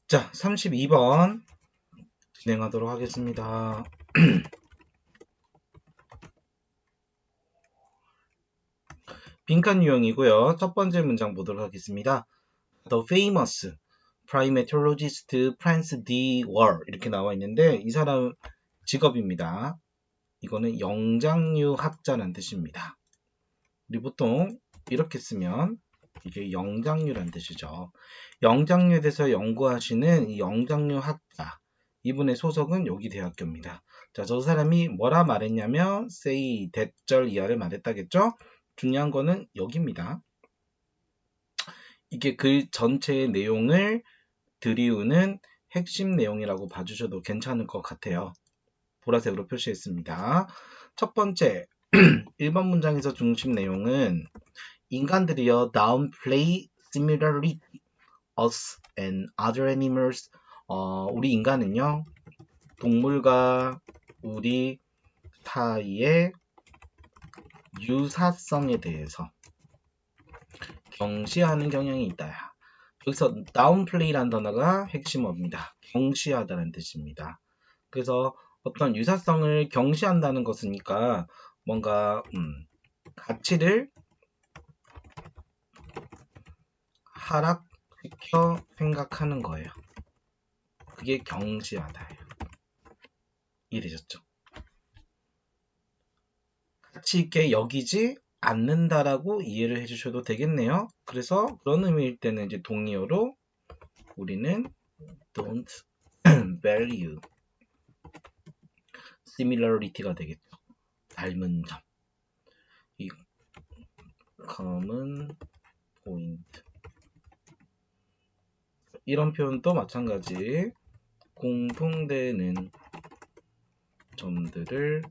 자, 32번 진행하도록 하겠습니다. 빈칸 유형이고요. 첫 번째 문장 보도록 하겠습니다. The famous primatologist Franz D. Wahl 이렇게 나와 있는데 이 사람 직업입니다. 이거는 영장류 학자라는 뜻입니다. 우리 보통 이렇게 쓰면 이게 영장류란 뜻이죠. 영장류에 대해서 연구하시는 이 영장류 학자, 이분의 소속은 여기 대학교입니다. 자, 저 사람이 뭐라 말했냐면 say 대절 이하를 말했다겠죠? 중요한 거는 여기입니다. 이게 글 전체의 내용을 들이우는 핵심 내용이라고 봐주셔도 괜찮을 것 같아요. 보라색으로 표시했습니다. 첫 번째, 1번 문장에서 중심 내용은 인간들이여 downplay similarity us and other animals. 우리 인간은요, 동물과 우리 사이의 유사성에 대해서 경시하는 경향이 있다. 여기서 downplay라는 단어가 핵심어입니다. 경시하다는 뜻입니다. 그래서 어떤 유사성을 경시한다는 것이니까 뭔가 가치를 하락시켜 생각하는 거예요. 그게 경시하다예요. 이해되셨죠? 가치 있게 여기지 않는다라고 이해를 해주셔도 되겠네요. 그래서 그런 의미일 때는 이제 동의어로 우리는 don't value similarity가 되겠죠. 닮은 점. 이 common point. 이런 표현도 마찬가지. 공통되는 점들을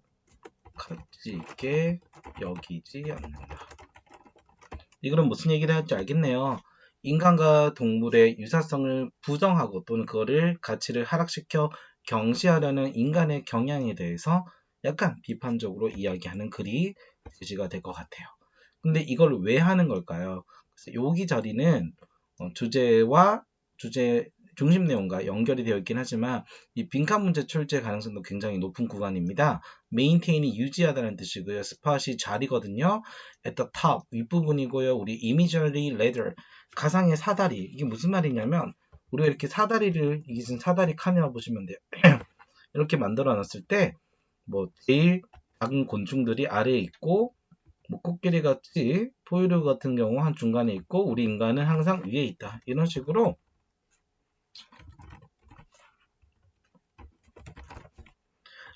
가치 있게 여기지 않는다. 이거는 무슨 얘기를 할지 알겠네요. 인간과 동물의 유사성을 부정하고 또는 그거를 가치를 하락시켜 경시하려는 인간의 경향에 대해서 약간 비판적으로 이야기하는 글이 제시가 될 것 같아요. 근데 이걸 왜 하는 걸까요? 그래서 여기 자리는 주제와 주제 중심 내용과 연결이 되어 있긴 하지만 이 빈칸 문제 출제 가능성도 굉장히 높은 구간입니다. maintain이 유지하다는 뜻이고요. spot이 자리거든요. at the top 윗부분이고요. 우리 imaginary ladder 가상의 사다리 이게 무슨 말이냐면 우리가 이렇게 사다리를 이게 지금 사다리 칸이라고 보시면 돼요. 이렇게 만들어 놨을 때 뭐 제일 작은 곤충들이 아래에 있고 뭐 코끼리 같이 포유류 같은 경우 한 중간에 있고 우리 인간은 항상 위에 있다. 이런 식으로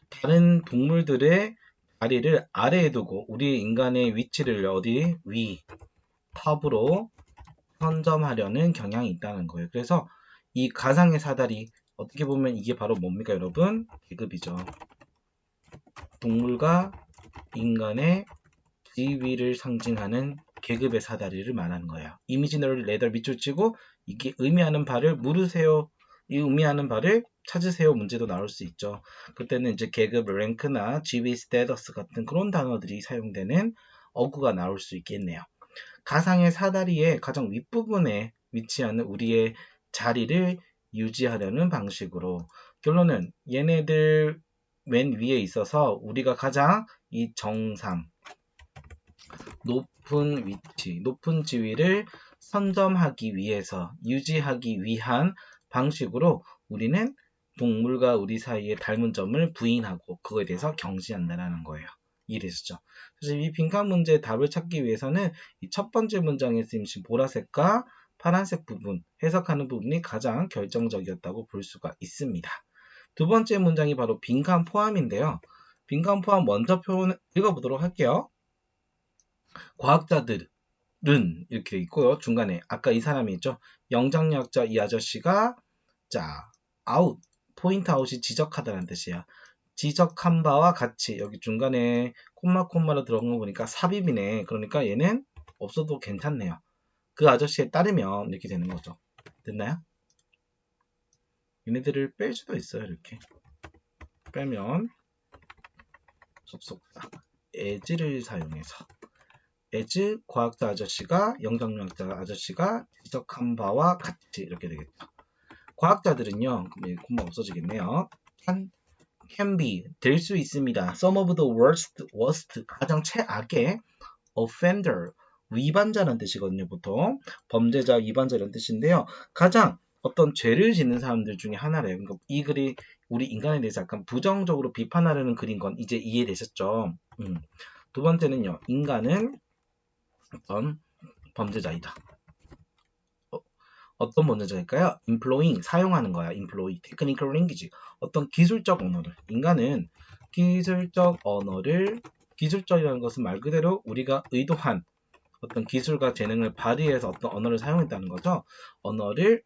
다른 동물들의 자리를 아래에 두고 우리 인간의 위치를 어디 위, 탑으로 선점하려는 경향이 있다는 거예요. 그래서 이 가상의 사다리 어떻게 보면 이게 바로 뭡니까 여러분? 계급이죠. 동물과 인간의 지위를 상징하는 계급의 사다리를 말하는 거예요. 이미지너리 레더 밑줄 치고 이게 의미하는 바를 물으세요. 이 의미하는 바를 찾으세요 문제도 나올 수 있죠. 그때는 이제 계급, 랭크나 지위, 스테터스 같은 그런 단어들이 사용되는 어구가 나올 수 있겠네요. 가상의 사다리의 가장 윗부분에 위치하는 우리의 자리를 유지하려는 방식으로 결론은 얘네들 맨 위에 있어서 우리가 가장 이 정상 높은 위치, 높은 지위를 선점하기 위해서 유지하기 위한 방식으로 우리는 동물과 우리 사이에 닮은 점을 부인하고 그거에 대해서 경시한다는 거예요. 이해되시죠? 그래서 이 빈칸 문제의 답을 찾기 위해서는 이 첫 번째 문장에 쓰인 보라색과 파란색 부분, 해석하는 부분이 가장 결정적이었다고 볼 수가 있습니다. 두 번째 문장이 바로 빈칸 포함인데요. 빈칸 포함 먼저 표현 읽어보도록 할게요. 과학자들은 이렇게 있고요. 중간에 아까 이 사람이 있죠. 영장류학자 이 아저씨가 자 아웃 포인트 아웃이 지적하다는 뜻이야. 지적한 바와 같이 여기 중간에 콤마로 들어간 거 보니까 삽입이네. 그러니까 얘는 없어도 괜찮네요. 그 아저씨에 따르면 이렇게 되는 거죠. 됐나요? 얘네들을 뺄 수도 있어요. 이렇게 빼면 접속사 as를 사용해서 as 과학자 아저씨가 영장류학자 아저씨가 지적한 바와 같이 이렇게 되겠죠. 과학자들은요, 콤마 없어지겠네요. can be, 될 수 있습니다. some of the worst, 가장 최악의 offender, 위반자라는 뜻이거든요, 보통. 범죄자, 위반자라는 뜻인데요. 가장 어떤 죄를 짓는 사람들 중에 하나래요. 그러니까 이 글이 우리 인간에 대해서 약간 부정적으로 비판하려는 글인 건 이제 이해되셨죠? 두 번째는요, 인간은 어떤 범죄자이다. 어떤 범죄자일까요? employing, 사용하는 거야. employ, technical language. 어떤 기술적 언어를. 인간은 기술적 언어를, 기술적이라는 것은 말 그대로 우리가 의도한 어떤 기술과 재능을 발휘해서 어떤 언어를 사용했다는 거죠. 언어를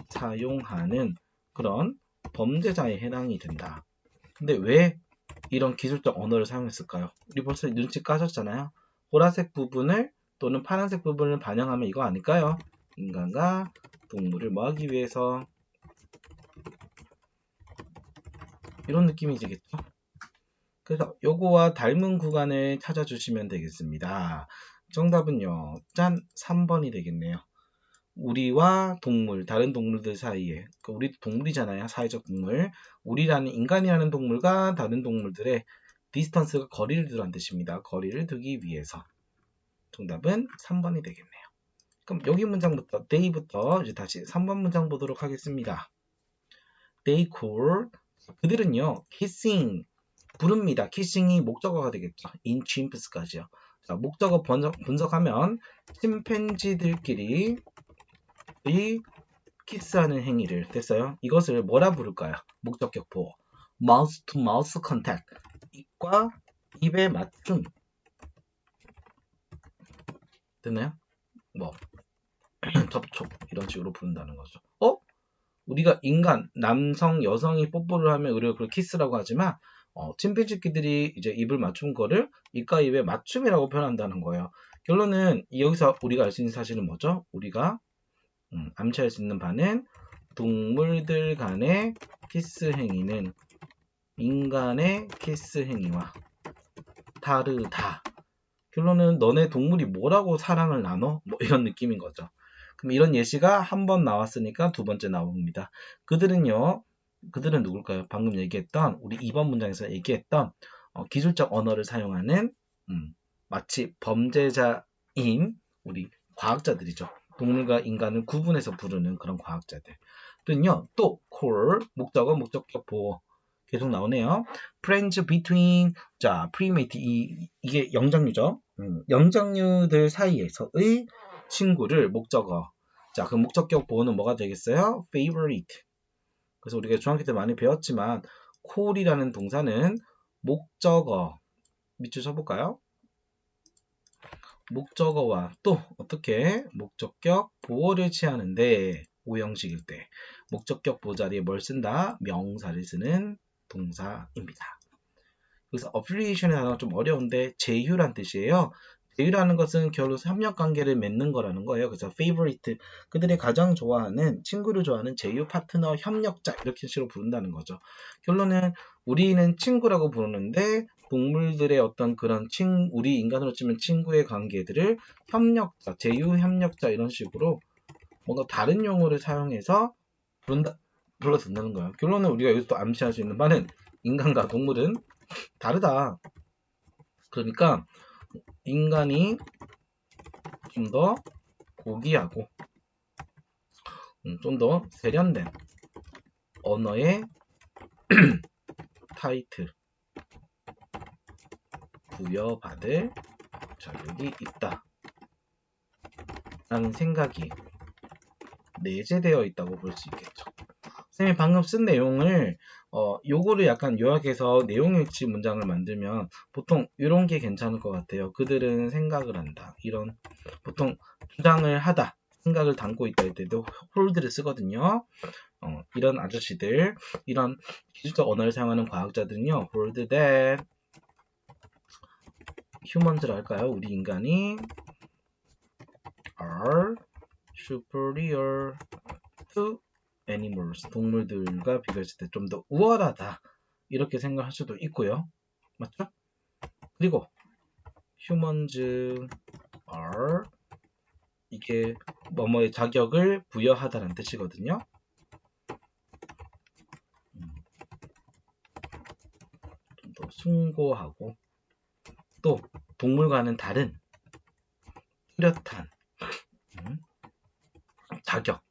사용하는 그런 범죄자에 해당이 된다. 근데 왜 이런 기술적 언어를 사용했을까요? 우리 벌써 눈치 까셨잖아요. 보라색 부분을 또는 파란색 부분을 반영하면 이거 아닐까요? 인간과 동물을 뭐하기 위해서, 이런 느낌이 되겠죠. 그래서 요거와 닮은 구간을 찾아주시면 되겠습니다. 정답은요, 짠! 3번이 되겠네요. 우리와 동물, 다른 동물들 사이에, 우리도 동물이잖아요. 사회적 동물. 우리라는, 인간이라는 동물과 다른 동물들의 디스턴스가 거리를 두라는 뜻입니다. 거리를 두기 위해서. 정답은 3번이 되겠네요. 그럼 여기 문장부터, they부터 이제 다시 3번 문장 보도록 하겠습니다. They call, 그들은요, kissing, 부릅니다. kissing이 목적어가 되겠죠. in chimps까지요. 자, 목적어 분석하면 침팬지들끼리 이 키스하는 행위를, 됐어요? 이것을 뭐라 부를까요? 목적격 보호. mouth to mouth contact. 입과 입의 맞춤. 됐나요? 뭐 접촉 이런 식으로 부른다는 거죠. 우리가 인간, 남성, 여성이 뽀뽀를 하면 우리가 그걸 키스라고 하지만 침팬지끼들이 이제 입을 맞춘 거를 입과 입의 맞춤이라고 표현한다는 거예요. 결론은 여기서 우리가 알 수 있는 사실은 뭐죠? 우리가 암시할 수 있는 바는 동물들 간의 키스 행위는 인간의 키스 행위와 다르다. 결론은 너네 동물이 뭐라고 사랑을 나눠? 뭐 이런 느낌인 거죠. 그럼 이런 예시가 한 번 나왔으니까 두 번째 나옵니다. 그들은 누굴까요? 방금 얘기했던, 우리 2번 문장에서 얘기했던 기술적 언어를 사용하는 마치 범죄자인 우리 과학자들이죠. 동물과 인간을 구분해서 부르는 그런 과학자들은요. 또 call, 목적어, 목적격 보호 계속 나오네요. friends between, 자, primate, 이게 영장류죠. 영장류들 사이에서의 친구를 목적어. 자, 그 목적격 보호는 뭐가 되겠어요? favorite. 그래서 우리가 중학교 때 많이 배웠지만 call이라는 동사는 목적어, 밑줄 쳐볼까요? 목적어와 또 어떻게 목적격 보호를 취하는데, 오형식일 때 목적격 보호 자리에 뭘 쓴다? 명사를 쓰는 동사입니다. 그래서 affiliation의 단어가 좀 어려운데 제휴란 뜻이에요. 제휴라는 것은 결국 협력관계를 맺는 거라는 거예요. 그래서 favorite, 그들이 가장 좋아하는, 친구를 좋아하는 제휴, 파트너, 협력자, 이렇게 식으로 부른다는 거죠. 결론은 우리는 친구라고 부르는데 동물들의 어떤 그런 우리 인간으로 치면 친구의 관계들을 협력자, 제휴, 협력자 이런 식으로 뭔가 다른 용어를 사용해서 불러준다는 거예요. 결론은 우리가 여기서 또 암시할 수 있는 바는 인간과 동물은 다르다. 그러니까 인간이 좀 더 고귀하고 좀 더 세련된 언어의 타이틀 부여받을 자격이 있다 라는 생각이 내재되어 있다고 볼 수 있겠죠. 선생님이 방금 쓴 내용을 요거를 약간 요약해서 내용일치 문장을 만들면 보통 이런 게 괜찮을 것 같아요. 그들은 생각을 한다. 이런 보통 주장을 하다, 생각을 담고 있다 할 때도 hold를 쓰거든요. 이런 아저씨들, 이런 기술적 언어를 사용하는 과학자들은요, hold that humans라 할까요? 우리 인간이 are superior to animals, 동물들과 비교했을 때 좀 더 우월하다, 이렇게 생각할 수도 있고요. 맞죠? 그리고 humans are, 이게 뭐뭐의 자격을 부여하다는 뜻이거든요. 숭고하고 또 동물과는 다른 뚜렷한 자격,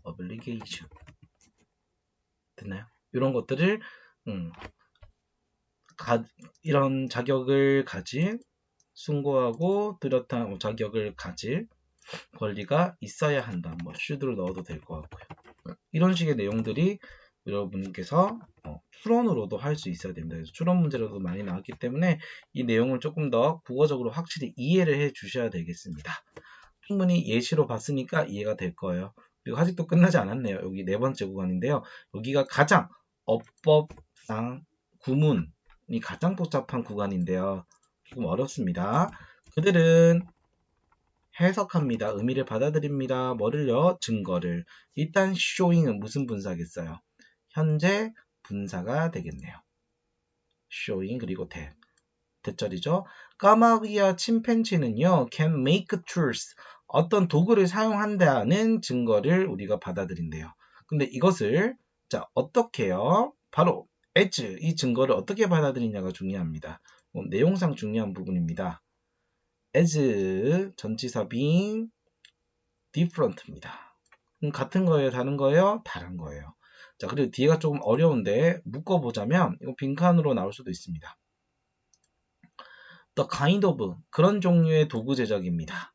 obligation 됐나요? 이런 것들을 이런 자격을 가진 숭고하고 뚜렷한 자격을 가질 권리가 있어야 한다. 뭐 should를 넣어도 될 것 같고요. 이런 식의 내용들이 여러분께서 추론으로도 할 수 있어야 됩니다. 그래서 추론 문제로도 많이 나왔기 때문에 이 내용을 조금 더 국어적으로 확실히 이해를 해 주셔야 되겠습니다. 충분히 예시로 봤으니까 이해가 될 거예요. 그리고 아직도 끝나지 않았네요. 여기 네 번째 구간인데요. 여기가 가장 어법상 구문이 가장 복잡한 구간인데요. 조금 어렵습니다. 그들은 해석합니다. 의미를 받아들입니다. 뭐를요? 증거를. 일단 showing은 무슨 분사겠어요? 현재 분사가 되겠네요. showing 그리고 대절이죠. 까마귀와 침팬지는요. can make tools. 어떤 도구를 사용한다는 증거를 우리가 받아들인대요. 근데 이것을 자 어떻게요? 바로 as 이 증거를 어떻게 받아들이냐가 중요합니다. 내용상 중요한 부분입니다. as 전치사 being different입니다. 같은 거예요? 다른 거예요? 다른 거예요. 자, 그리고 뒤에가 조금 어려운데 묶어보자면 이거 빈칸으로 나올 수도 있습니다. The kind of 그런 종류의 도구 제작입니다.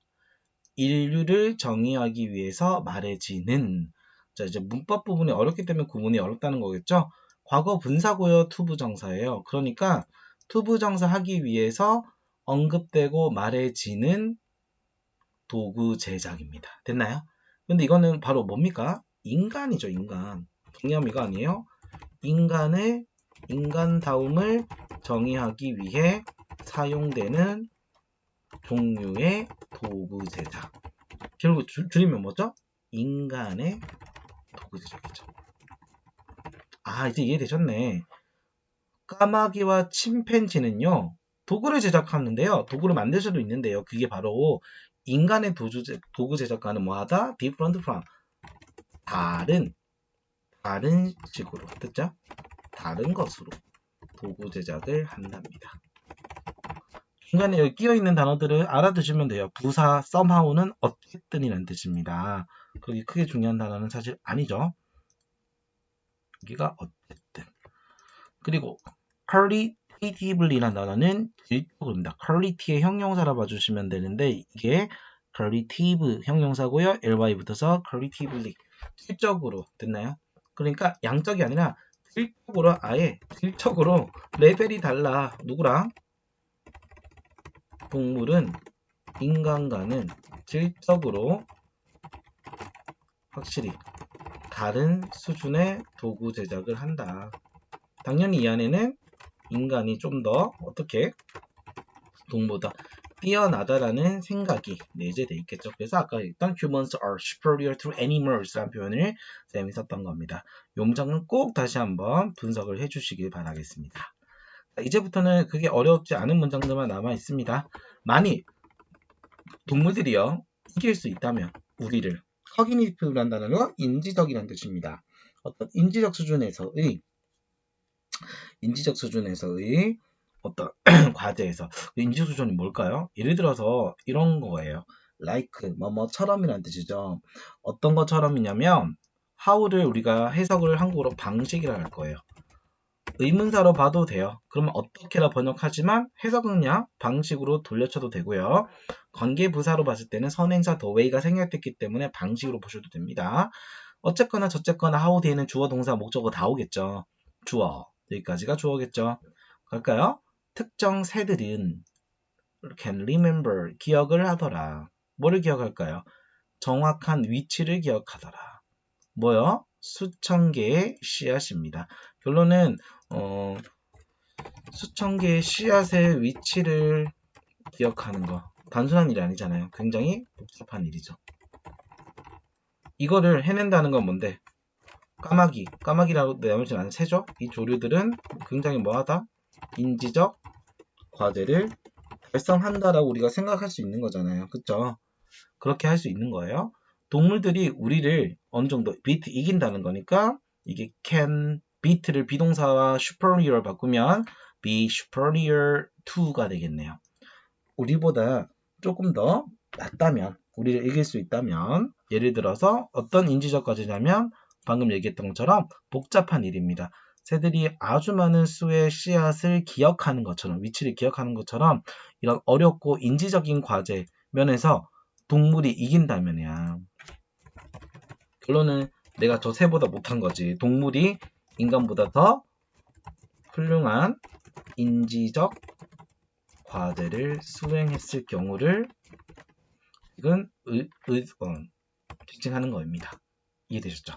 인류를 정의하기 위해서 말해지는 자 이제 문법 부분이 어렵기 때문에 구문이 어렵다는 거겠죠. 과거 분사고요 투부정사예요. 그러니까 투부정사 하기 위해서 언급되고 말해지는 도구 제작입니다. 됐나요? 근데 이거는 바로 뭡니까? 인간이죠, 인간. 동의합니까? 아니에요? 인간다움을 정의하기 위해 사용되는 종류의 도구 제작. 결국 줄이면 뭐죠? 인간의 도구 제작이죠. 아, 이제 이해되셨네. 까마귀와 침팬지는요, 도구를 제작하는데요. 도구를 만들 수도 있는데요. 그게 바로 인간의 도구 제작과는 뭐하다? different from. 다른 식으로. 듣죠? 다른 것으로 도구 제작을 한답니다. 중간에 여기 끼어있는 단어들을 알아두시면 돼요. 부사 somehow는 어쨌든이라는 뜻입니다. 그게 크게 중요한 단어는 사실 아니죠. 여기가 어쨌든. 그리고 qualitatively라는 단어는 질적입니다. quality의 형용사라 봐주시면 되는데 이게 qualitative 형용사고요. ly 붙어서 qualitatively 질적으로 됐나요? 그러니까 양적이 아니라 질적으로 아예 질적으로 레벨이 달라. 누구랑? 동물은 인간과는 질적으로 확실히 다른 수준의 도구 제작을 한다. 당연히 이 안에는 인간이 좀 더 어떻게 동물보다 뛰어나다라는 생각이 내재되어 있겠죠. 그래서 아까 일단 humans are superior to animals 라는 표현을 쌤이 썼던 겁니다. 이 문장은 꼭 다시 한번 분석을 해주시길 바라겠습니다. 이제부터는 그게 어렵지 않은 문장들만 남아 있습니다. 만일 동물들이요 이길 수 있다면 우리를 cognitive라는 단어는 인지적이라는 뜻입니다. 어떤 인지적 수준에서의 어떤 과제에서 인지 수준이 뭘까요? 예를 들어서 이런 거예요. like 뭐뭐처럼이라는 뜻이죠. 어떤 것처럼이냐면 how를 우리가 해석을 한국어로 방식이라 할 거예요. 의문사로 봐도 돼요. 그러면 어떻게라 번역하지만 해석은 그냥 방식으로 돌려쳐도 되고요. 관계부사로 봤을 때는 선행사 the way가 생략됐기 때문에 방식으로 보셔도 됩니다. 어쨌거나 저쨌거나 how 뒤에는 주어 동사 목적어 다 오겠죠. 주어 여기까지가 주어겠죠. 갈까요? 특정 새들은 can remember 기억을 하더라. 뭐를 기억할까요? 정확한 위치를 기억하더라. 뭐요? 수천 개의 씨앗입니다. 결론은 수천 개의 씨앗의 위치를 기억하는 거 단순한 일이 아니잖아요. 굉장히 복잡한 일이죠. 이거를 해낸다는 건 뭔데? 까마귀라고 나머지 않은 새죠? 이 조류들은 굉장히 뭐하다? 인지적 과제를 달성한다라고 우리가 생각할 수 있는 거잖아요. 그쵸? 그렇게 할 수 있는 거예요. 동물들이 우리를 어느 정도 beat 이긴다는 거니까 이게 can beat를 비동사와 superior 바꾸면 be superior to가 되겠네요. 우리보다 조금 더 낫다면, 우리를 이길 수 있다면, 예를 들어서 어떤 인지적 과제냐면 방금 얘기했던 것처럼 복잡한 일입니다. 새들이 아주 많은 수의 씨앗을 기억하는 것처럼, 위치를 기억하는 것처럼 이런 어렵고 인지적인 과제 면에서 동물이 이긴다면이야. 결론은 내가 저 새보다 못한 거지. 동물이 인간보다 더 훌륭한 인지적 과제를 수행했을 경우를 이건 특징하는 겁니다. 이해되셨죠?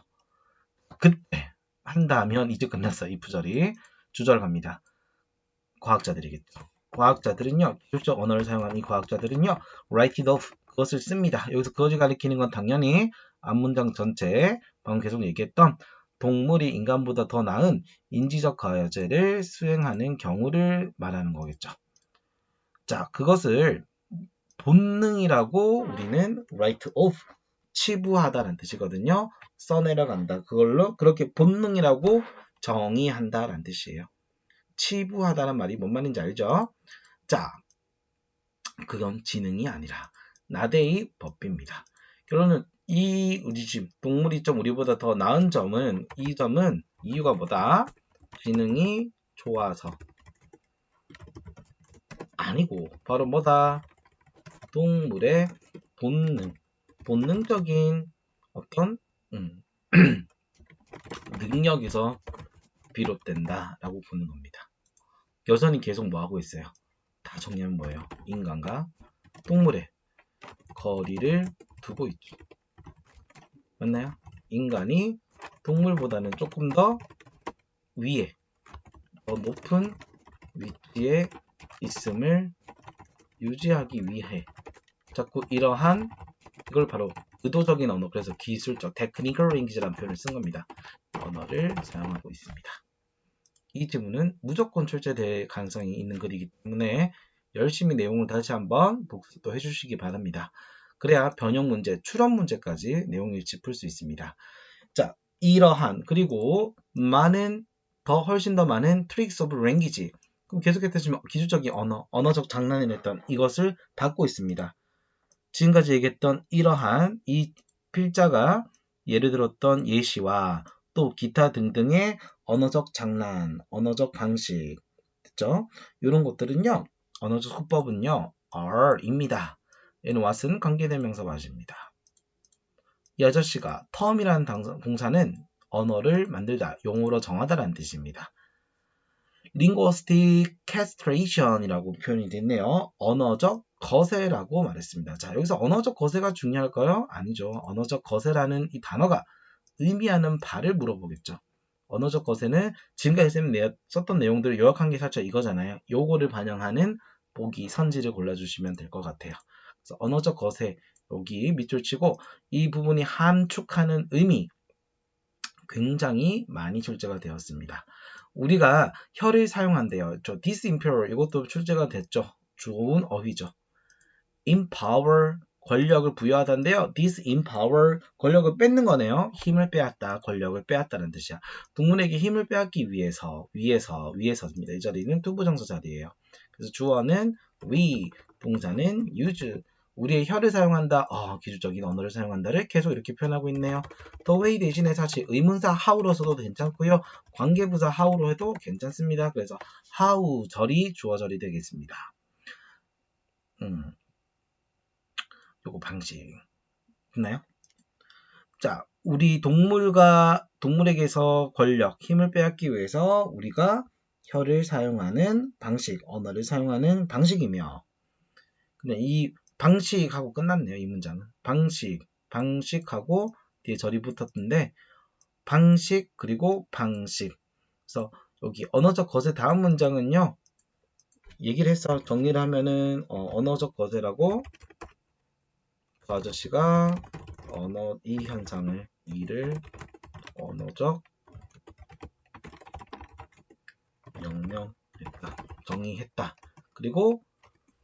그때 한다면 이제 끝났어요. 이 부절이. 주절 갑니다. 과학자들이겠죠. 과학자들은요, 기술적 언어를 사용하는 이 과학자들은요, write it off, 그것을 씁니다. 여기서 그것을 가리키는 건 당연히 앞문장 전체에 방금 계속 얘기했던 동물이 인간보다 더 나은 인지적 과제를 수행하는 경우를 말하는 거겠죠. 자, 그것을 본능이라고 우리는 write off, 치부하다라는 뜻이거든요. 써내려간다. 그걸로 그렇게 본능이라고 정의한다라는 뜻이에요. 치부하다는 말이 뭔 말인지 알죠? 자, 그건 지능이 아니라 나대의 법비입니다. 결론은 우리 집 동물이 좀 우리보다 더 나은 점은 이 점은 이유가 뭐다? 지능이 좋아서 아니고 바로 뭐다? 동물의 본능적인 어떤 능력에서 비롯된다라고 보는 겁니다. 여전히 계속 뭐 하고 있어요? 다 정리하면 뭐예요? 인간과 동물의 거리를 두고 있죠. 맞나요? 인간이 동물보다는 조금 더 위에, 더 높은 위치에 있음을 유지하기 위해 자꾸 이러한 이걸 바로 의도적인 언어, 그래서 기술적 technical language라는 표현을 쓴 겁니다. 언어를 사용하고 있습니다. 이 지문은 무조건 출제될 가능성이 있는 글이기 때문에 열심히 내용을 다시 한번 복습도 해주시기 바랍니다. 그래야 변형 문제, 추론 문제까지 내용을 짚을 수 있습니다. 자, 이러한 그리고 훨씬 더 많은 tricks of language, 그럼 계속해서 지금 기술적인 언어적 장난을 했던 이것을 받고 있습니다. 지금까지 얘기했던 이러한 이 필자가 예를 들었던 예시와 또 기타 등등의 언어적 장난, 언어적 방식, 됐죠? 이런 것들은요, 언어적 수법은요, are입니다. 얘는 what은 관계대명사 맞습니다. 이 아저씨가 term이라는 동사는 언어를 만들다, 용어로 정하다라는 뜻입니다. linguistic castration이라고 표현이 됐네요. 언어적 거세라고 말했습니다. 자, 여기서 언어적 거세가 중요할까요? 아니죠. 언어적 거세라는 이 단어가 의미하는 바를 물어보겠죠. 언어적 거세는 지금까지 쌤이 썼던 내용들을 요약한 게 살짝 이거잖아요. 요거를 반영하는 보기, 선지를 골라주시면 될 것 같아요. 그래서 언어적 거세, 여기 밑줄 치고 이 부분이 함축하는 의미 굉장히 많이 출제가 되었습니다. 우리가 혀를 사용한대요. 저 disempower 이것도 출제가 됐죠. 좋은 어휘죠. empower 권력을 부여하다인데요. disempower 권력을 뺏는 거네요. 힘을 빼앗다, 권력을 빼앗다는 뜻이야. 동물에게 힘을 빼앗기 위해서입니다. 이 자리는 투부정사 자리예요. 그래서 주어는 we, 동사는 use. 우리의 혀를 사용한다, 기술적인 언어를 사용한다를 계속 이렇게 표현하고 있네요. the way 대신에 사실 의문사 how로 써도 괜찮고요. 관계부사 how로 해도 괜찮습니다. 그래서 how 절이 주어절이 되겠습니다. 요거 방식 있나요? 자, 우리 동물에게서 권력, 힘을 빼앗기 위해서 우리가 혀를 사용하는 방식, 언어를 사용하는 방식이며, 근데 이 방식하고 끝났네요. 이 문장은 방식하고 뒤에 절이 붙었는데 방식 그리고 방식. 그래서 여기 언어적 거세 다음 문장은요. 얘기를 해서 정리를 하면은 언어적 거세라고 그 아저씨가 이 현상을 이를 언어적 명명했다, 정의했다. 그리고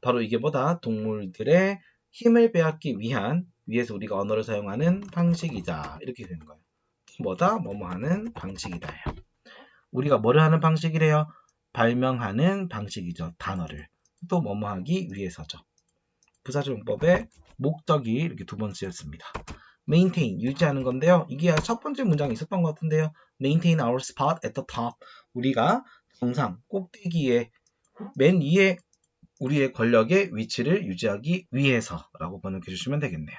바로 이게 뭐다? 동물들의 힘을 빼앗기 위해서 우리가 언어를 사용하는 방식이다. 이렇게 되는 거예요. 뭐다? 뭐뭐 하는 방식이다. 우리가 뭐를 하는 방식이래요? 발명하는 방식이죠. 단어를. 또 뭐뭐 하기 위해서죠. 부사적용법의 목적이 이렇게 두 번 쓰였습니다. maintain, 유지하는 건데요. 이게 첫 번째 문장에 있었던 것 같은데요. maintain our spot at the top. 우리가 정상, 꼭대기에, 맨 위에 우리의 권력의 위치를 유지하기 위해서 라고 번역해 주시면 되겠네요.